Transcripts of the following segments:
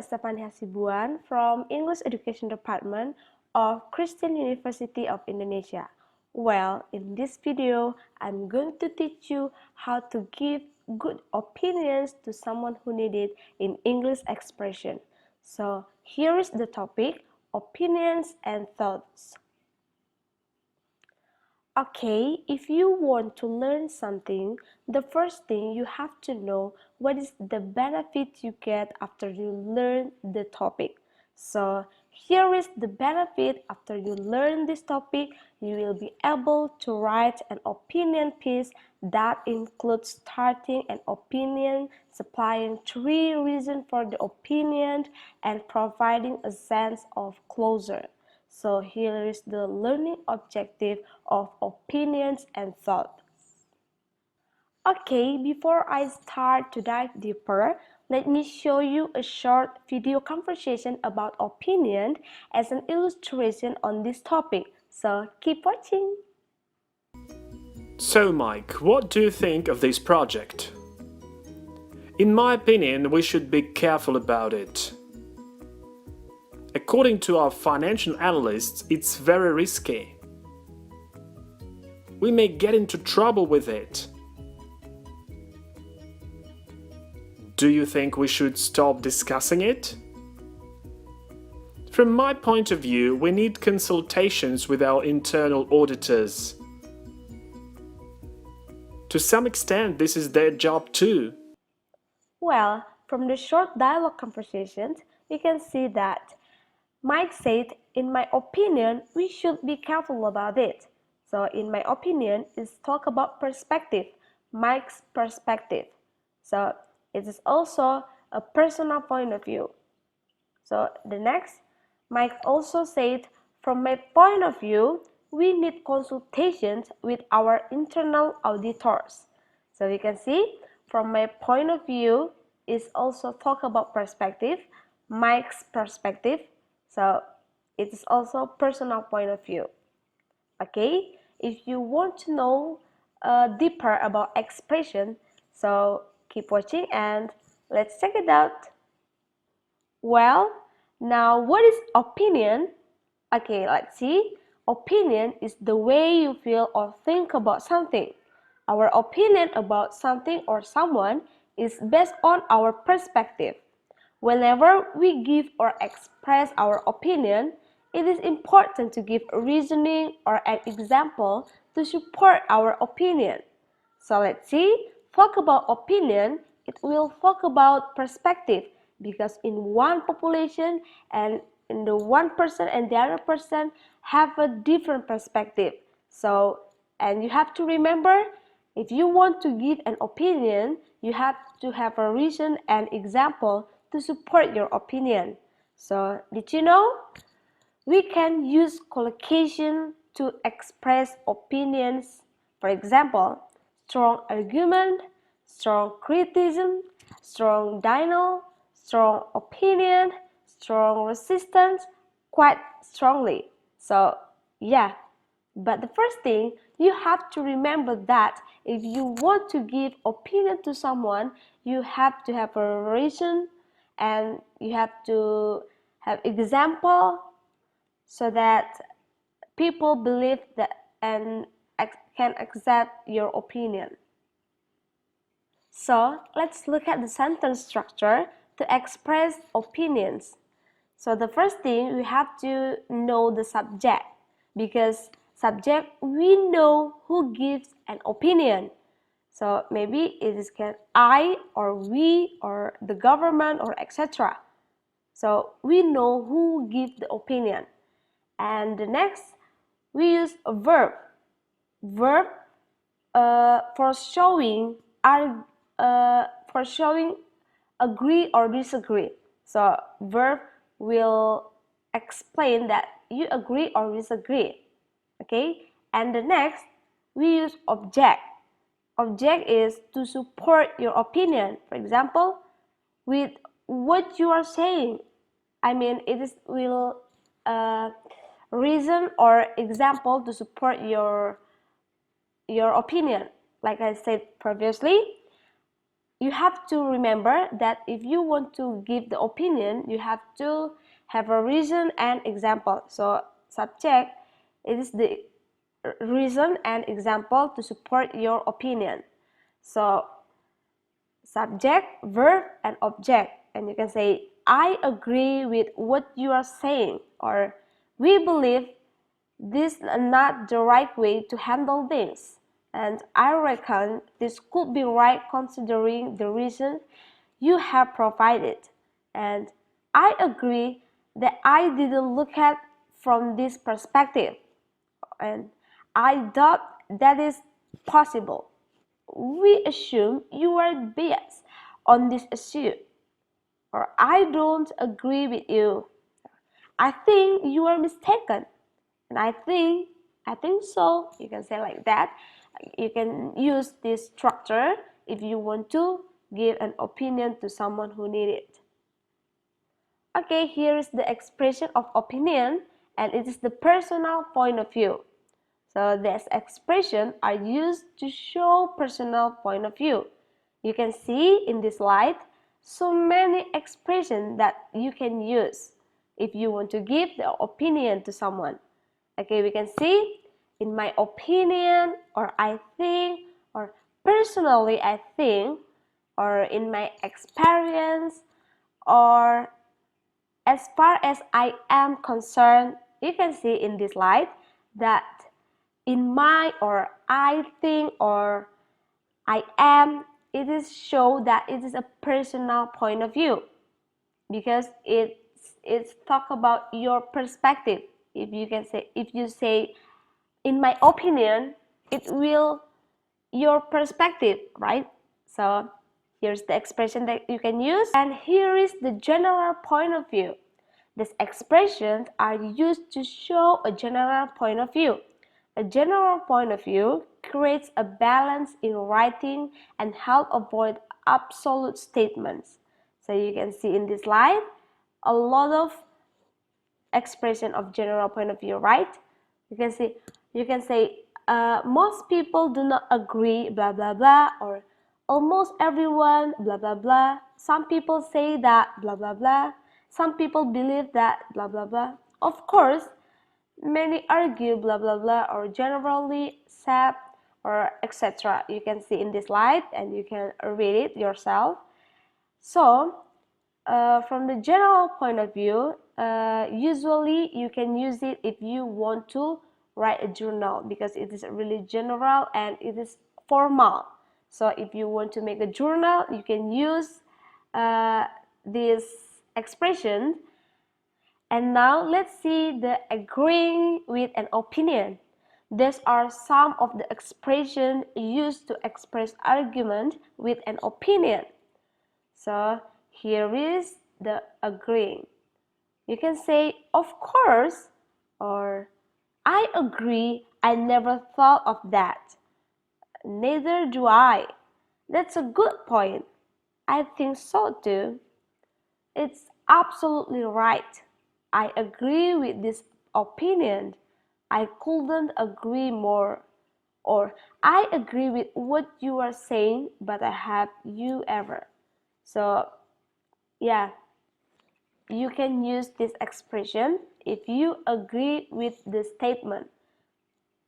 Estepani Hasibuan from English Education Department of Kristen University of Indonesia. Well, in this video, I'm going to teach you how to give good opinions to someone who need it in English expression. So here is the topic, opinions and thoughts. Okay, if you want to learn something, the first thing you have to know what is the benefit you get after you learn the topic. So here is the benefit after you learn this topic. You will be able to write an opinion piece that includes starting an opinion, supplying 3 reasons for the opinion, and providing a sense of closure. So here is the learning objective of opinions and thoughts. Okay, before I start to dive deeper, let me show you a short video conversation about opinion as an illustration on this topic. So keep watching. So Mike, what do you think of this project? In my opinion, we should be careful about it. According to our financial analysts, it's very risky. We may get into trouble with it. Do you think we should stop discussing it? From my point of view, we need consultations with our internal auditors. To some extent, this is their job too. Well, from the short dialogue conversations, we can see that Mike said, in my opinion, we should be careful about it. So in my opinion, is talk about perspective, Mike's perspective. So it is also a personal point of view. So the next, Mike also said, from my point of view, we need consultations with our internal auditors. So you can see, from my point of view, is also talk about perspective, Mike's perspective. So it is also personal point of view. Okay, if you want to know deeper about expression, so keep watching and let's check it out. Well, now what is opinion? Okay, let's see. Opinion is the way you feel or think about something. Our opinion about something or someone is based on our perspective. Whenever we give or express our opinion, it is important to give a reasoning or an example to support our opinion. So let's see, talk about opinion, it will talk about perspective because in one population and in the one person and the other person have a different perspective. So, and you have to remember, if you want to give an opinion, you have to have a reason and example to support your opinion. So, did you know? We can use collocation to express opinions. For example, strong argument, strong criticism, strong denial, strong opinion, strong resistance, quite strongly. So, yeah. But the first thing, you have to remember that if you want to give opinion to someone, you have to have a reason and you have to have example so that people believe that and can accept your opinion. So let's look at the sentence structure to express opinions. So the first thing, we have to know the subject because subject, we know who gives an opinion. So maybe it is can I or we or the government or etc. So we know who gives the opinion. And the next, we use a verb. Verb for showing agree or disagree. So verb will explain that you agree or disagree. Okay, and the next, we use object. Object is to support your opinion. For example, with what you are saying, I mean it is will reason or example to support your opinion. Like I said previously, you have to remember that if you want to give the opinion, you have to have a reason and example. So subject, it is the reason and example to support your opinion. So subject, verb, and object. And you can say, I agree with what you are saying, or we believe this is not the right way to handle things, and I reckon this could be right considering the reason you have provided. And I agree that I didn't look at from this perspective, and I doubt that is possible. We assume you are biased on this issue, or I don't agree with you. I think you are mistaken, and I think so. You can say like that. You can use this structure if you want to give an opinion to someone who need it. Okay, here is the expression of opinion, and it is the personal point of view. So these expressions are used to show personal point of view. You can see in this slide so many expressions that you can use if you want to give the opinion to someone. Okay, we can see in my opinion, or I think, or personally I think, or in my experience, or as far as I am concerned. You can see in this slide that in my, or I think, or I am, it is show that it is a personal point of view, because it's talk about your perspective. If you say in my opinion, it will your perspective, right? So here's the expression that you can use, and here is the general point of view. These expressions are used to show a general point of view. A general point of view creates a balance in writing and help avoid absolute statements. So you can see in this slide a lot of expression of general point of view, right? You can say most people do not agree, blah blah blah, or almost everyone, blah blah blah. Some people say that, blah blah blah. Some people believe that, blah blah blah. Of course, many argue, blah blah blah, or generally accept, or etc. You can see in this slide, and you can read it yourself. So from the general point of view, usually you can use it if you want to write a journal, because it is really general and it is formal. So if you want to make a journal, you can use this expression. And now let's see the agreeing with an opinion. These are some of the expressions used to express argument with an opinion. So here is the agreeing. You can say, of course, or I agree, I never thought of that. Neither do I. That's a good point. I think so too. It's absolutely right. I agree with this opinion. I couldn't agree more. Or I agree with what you are saying, but have you ever? So yeah, you can use this expression if you agree with the statement.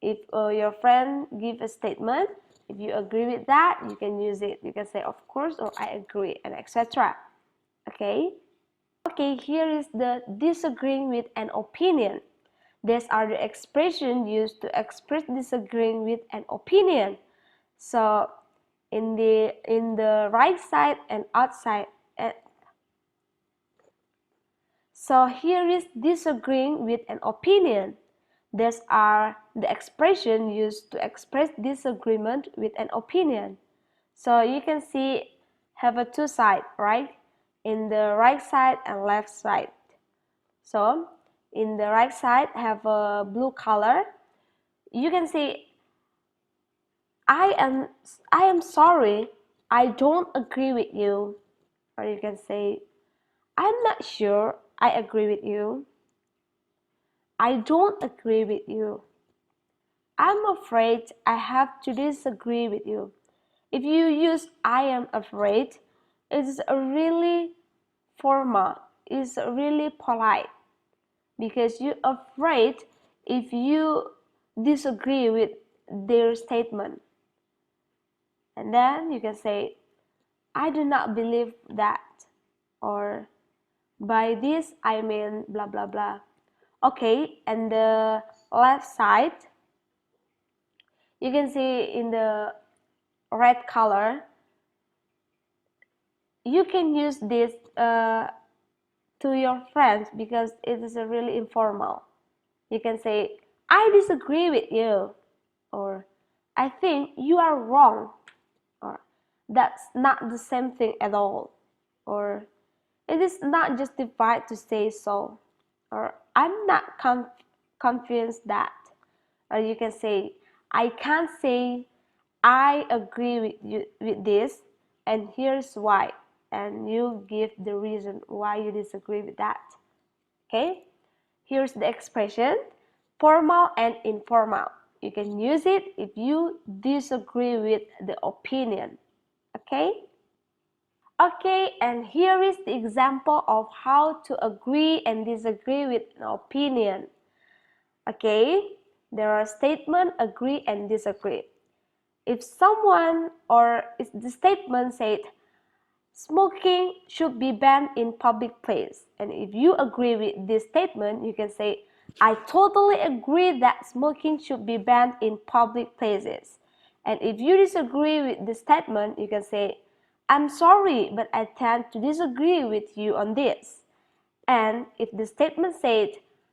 If your friend give a statement, if you agree with that, you can use it. You can say of course, or I agree, and etc. Okay? Okay, here is the disagreeing with an opinion. These are the expressions used to express disagreeing with an opinion. So in the right side and outside. So here is disagreeing with an opinion. These are the expressions used to express disagreement with an opinion. So you can see have a two side, right? In the right side and left side. So in the right side have a blue color. You can see I am sorry, I don't agree with you. Or you can say I'm not sure I agree with you. I don't agree with you. I'm afraid I have to disagree with you. If you use I am afraid, it's really formal, it's really polite because you're afraid if you disagree with their statement. And then you can say, I do not believe that, or by this I mean blah blah blah. Okay, and the left side, you can see in the red color, you can use this to your friends because it is a really informal. You can say, I disagree with you, or I think you are wrong, or that's not the same thing at all, or it is not justified to say so, or I'm not convinced that, or you can say, I can't say I agree with you with this, and here's why, and you give the reason why you disagree with that. Okay, here's the expression formal and informal. You can use it if you disagree with the opinion. Okay? Okay, and here is the example of how to agree and disagree with an opinion. Okay, there are statements agree and disagree. If someone or if the statement said smoking should be banned in public place, and if you agree with this statement, you can say I totally agree that smoking should be banned in public places. And if you disagree with the statement, you can say I'm sorry, but I tend to disagree with you on this. And if the statement said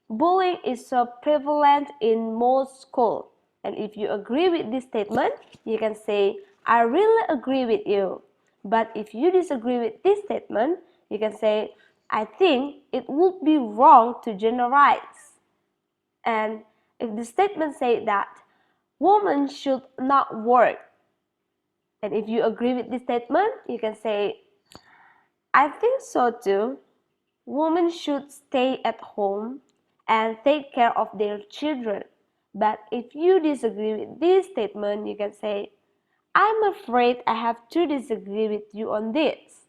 bullying is so prevalent in most schools, and if you agree with this statement, you can say I really agree with you. But if you disagree with this statement, you can say I think it would be wrong to generalize. And if the statement said that women should not work, and if you agree with this statement, you can say I think so too. Women should stay at home and take care of their children. But if you disagree with this statement, you can say, I'm afraid I have to disagree with you on this.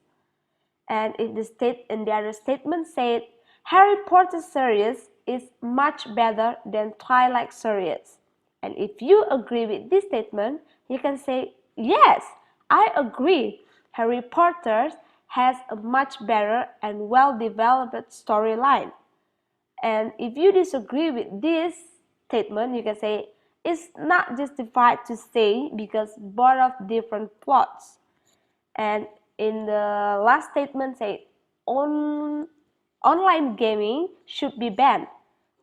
And if the other statement said, Harry Potter series is much better than Twilight series. And if you agree with this statement, you can say, yes, I agree. Harry Potter has a much better and well-developed storyline. And if you disagree with this statement, you can say, it's not justified to say because both of different plots. And in the last statement say online gaming should be banned.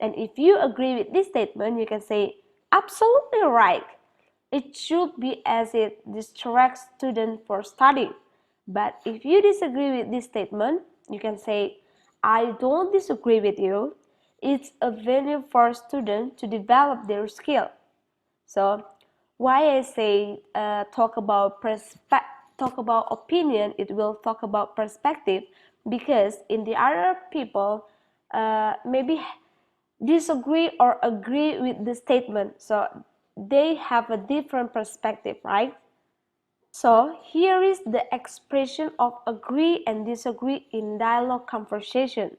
And if you agree with this statement, you can say absolutely right. It should be as it distracts students for studying. But if you disagree with this statement, you can say I don't disagree with you. It's a venue for students to develop their skill. So why I say talk about opinion, it will talk about perspective because in the other people maybe disagree or agree with the statement. So they have a different perspective, right? So here is the expression of agree and disagree in dialogue conversation.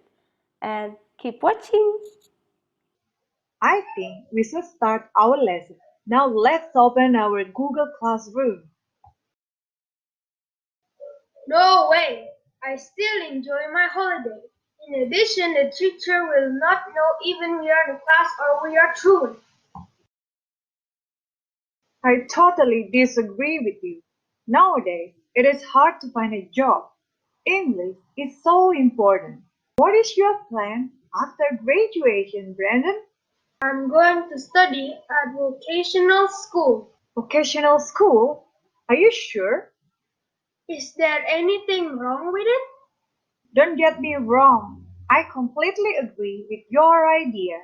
And keep watching. I think we should start our lesson. Now let's open our Google Classroom. No way! I still enjoy my holiday. In addition, the teacher will not know even we are in class or we are through. I totally disagree with you. Nowadays, it is hard to find a job. English is so important. What is your plan after graduation, Brandon? I'm going to study at vocational school. Vocational school? Are you sure? Is there anything wrong with it? Don't get me wrong. I completely agree with your idea.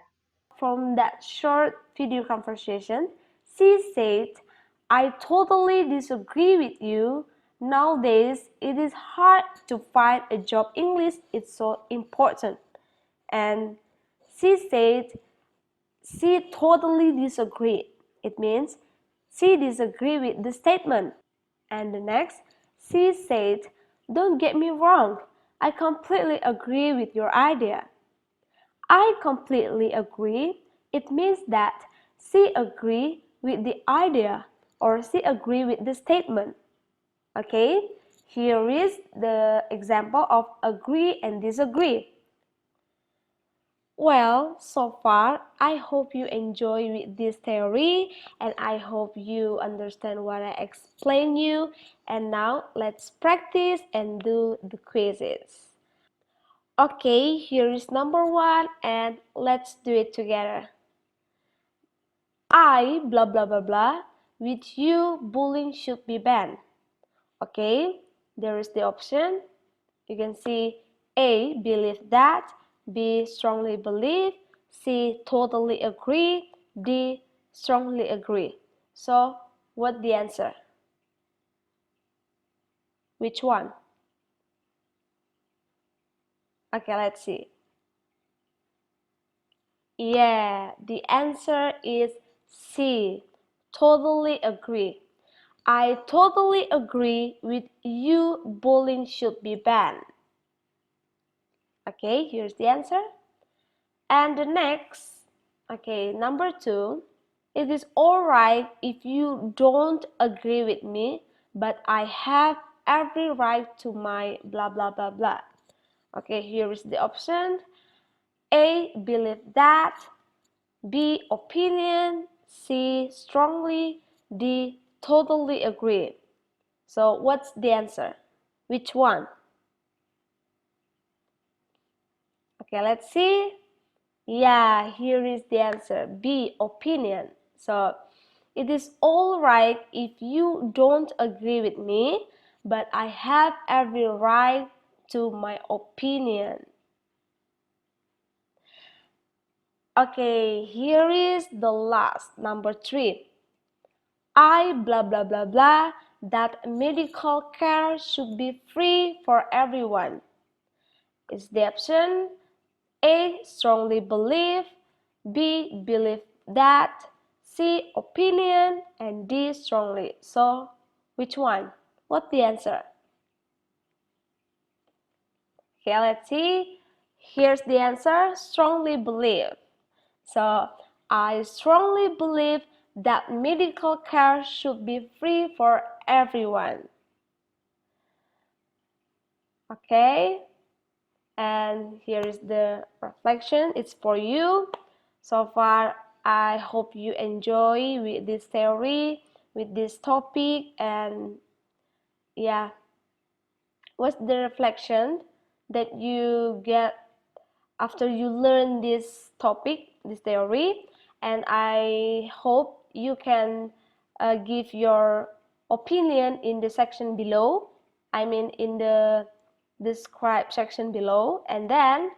From that short video conversation, she said, I totally disagree with you. Nowadays, it is hard to find a job. English is so important. And she said, she totally disagreed. It means she disagreed with the statement. And the next, C said, "Don't get me wrong, I completely agree with your idea." I completely agree. It means that C agree with the idea or C agree with the statement. Okay, here is the example of agree and disagree. Well, so far, I hope you enjoy with this theory and I hope you understand what I explain you. And now let's practice and do the quizzes. Okay, here is number 1 and let's do it together. I blah blah blah blah, with you bullying should be banned. Okay, there is the option. You can see A, believe that, B, strongly believe, C, totally agree, D, strongly agree. So, what's the answer? Which one? Okay, let's see. Yeah, the answer is C, totally agree. I totally agree with you, bullying should be banned. Okay, here's the answer. And the next, okay, number 2, it is alright if you don't agree with me, but I have every right to my blah blah blah blah. Okay, here is the option. A, believe that, B, opinion, C, strongly, D, totally agree. So what's the answer? Which one? Okay, let's see. Yeah, here is the answer. B, opinion. So it is all right if you don't agree with me, but I have every right to my opinion. Okay, here is the last, number 3. I blah blah blah blah that medical care should be free for everyone. Is the option A, strongly believe, B, believe that, C, opinion, and D, strongly. So, which one? What's the answer? Okay, let's see. Here's the answer, strongly believe. So, I strongly believe that medical care should be free for everyone. Okay, and here is the reflection. It's for you. So far, I hope you enjoy with this theory, with this topic, and yeah, what's the reflection that you get after you learn this topic, this theory? And I hope you can give your opinion in the section below. I mean, in the describe section below, and then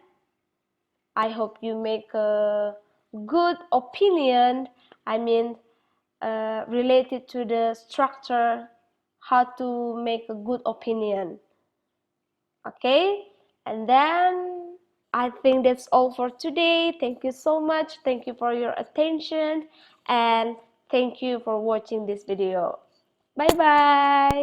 I hope you make a good opinion. I mean, related to the structure, how to make a good opinion. Okay, and then I think that's all for today. Thank you so much. Thank you for your attention, and thank you for watching this video. Bye bye.